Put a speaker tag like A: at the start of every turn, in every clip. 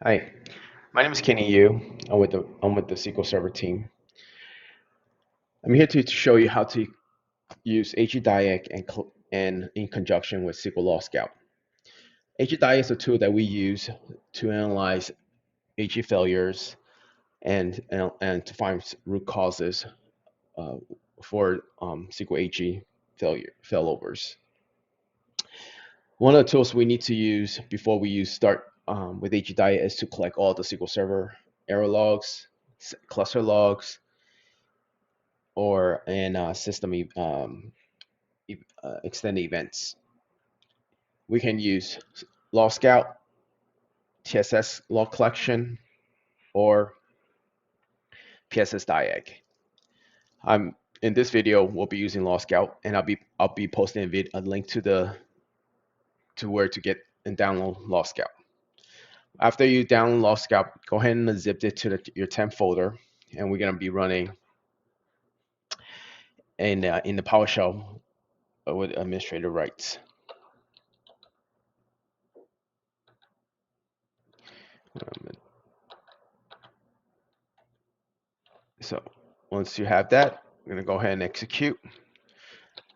A: Hi, my name is Kenny Yu. I'm with the SQL Server team. I'm here to show you how to use AG Diag and in conjunction with SQL Log Scout. AG Diag is a tool that we use to analyze AG failures and to find root causes uh, for SQL AG failovers. One of the tools we need to use before we start with AG Diag is to collect all the SQL Server error logs, cluster logs, or in system extended events. We can use Log Scout, TSS log collection, or PSS Diag. In this video, we'll be using Log Scout, and I'll be posting a link to where to get and download Log Scout. After you download Log Scout, go ahead and zip it to your temp folder, and we're gonna be running in the PowerShell with administrator rights. So once you have that, I'm gonna go ahead and execute.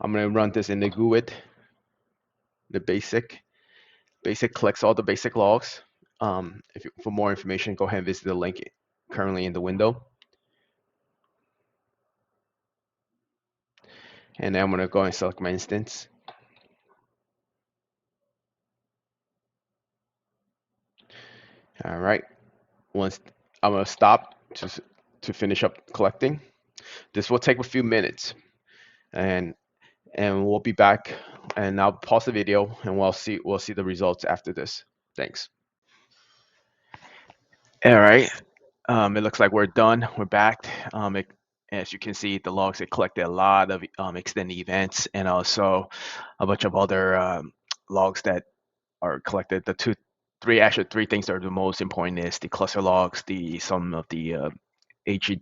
A: I'm gonna run this in the GUID, the basic. Basic collects all the basic logs. For more information, go ahead and visit the link currently in the window. And then I'm gonna go and select my instance. All right. Once I'm gonna stop to finish up collecting. This will take a few minutes, and we'll be back. And I'll pause the video, and we'll see the results after this. Thanks. All right. It looks like we're done. We're back. As you can see, the logs, it collected a lot of extended events and also a bunch of other logs that are collected. Actually three things that are the most important is the cluster logs, some of the AG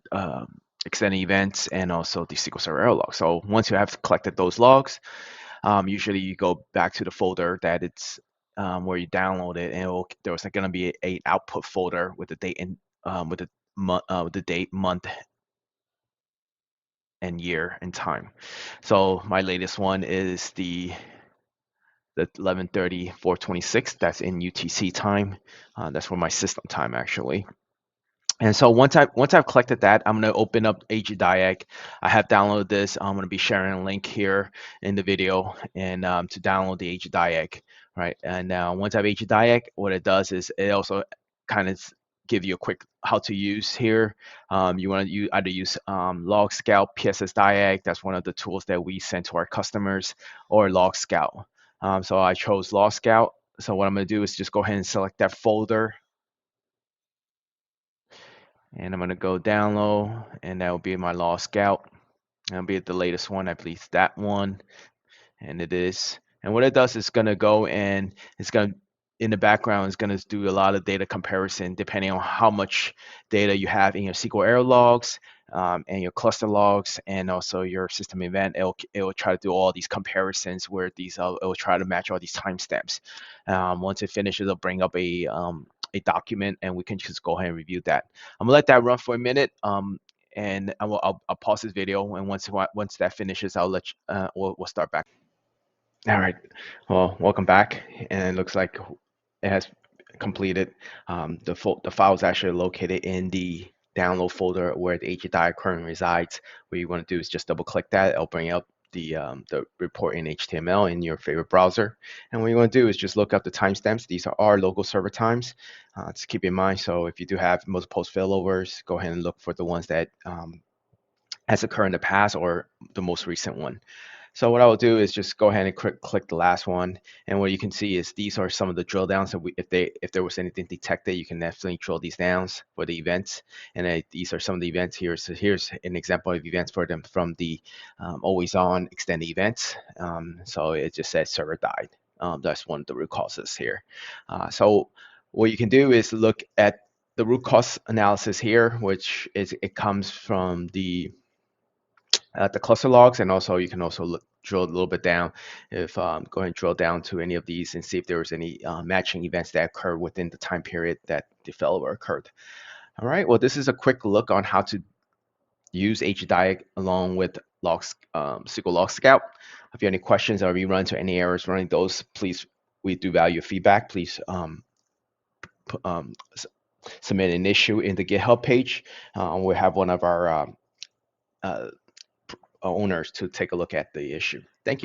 A: extended events, and also the SQL Server error log. So once you have collected those logs, usually you go back to the folder that it's where you download it, and there's going to be a output folder with the date and with the date, month, and year and time. So my latest one is the 11:30 426. That's in UTC time. That's for my system time actually. And so once I've collected that, I'm going to open up AGDiag. I have downloaded this. I'm going to be sharing a link here in the video and to download the AGDiag, right? And now once I have AGDiag, what it does is it also kind of give you a quick how to use here. You want to either use Log Scout, PSS Diag. That's one of the tools that we send to our customers, or Log Scout. So I chose Log Scout. So what I'm going to do is just go ahead and select that folder, and I'm going to go download, and that will be my Log Scout. That'll be the latest one, I believe that one, and it is. And what it does is going to go and it's going to in the background is going to do a lot of data comparison depending on how much data you have in your SQL error logs and your cluster logs and also your system event. It will try to do all these comparisons where it will try to match all these timestamps. Once it finishes, it'll bring up a document, and we can just go ahead and review that. I'm gonna let that run for a minute. And I'll pause this video, and once that finishes, we'll start back. All right. Well, welcome back. And it looks like it has completed. The file is actually located in the download folder where the AGDiag currently resides. What you want to do is just double click that. It'll bring up the report in HTML in your favorite browser. And what you want to do is just look up the timestamps. These are our local server times. Just keep in mind. So if you do have multiple failovers, go ahead and look for the ones that has occurred in the past or the most recent one. So what I will do is just go ahead and click the last one, and what you can see is these are some of the drill downs. So if there was anything detected, you can definitely drill these downs for the events, and these are some of the events here. So here's an example of events for them from the AlwaysOn extended events. So it just says server died. That's one of the root causes here. So what you can do is look at the root cause analysis here, it comes from the cluster logs, and also you can also drill a little bit down, if go ahead and drill down to any of these and see if there was any matching events that occurred within the time period that the failover occurred. All right, well, this is a quick look on how to use AGDiag along with SQL Log Scout. If you have any questions or you run into any errors running those, please, we do value feedback. Please submit an issue in the GitHub page. We'll have one of our owners to take a look at the issue. Thank you.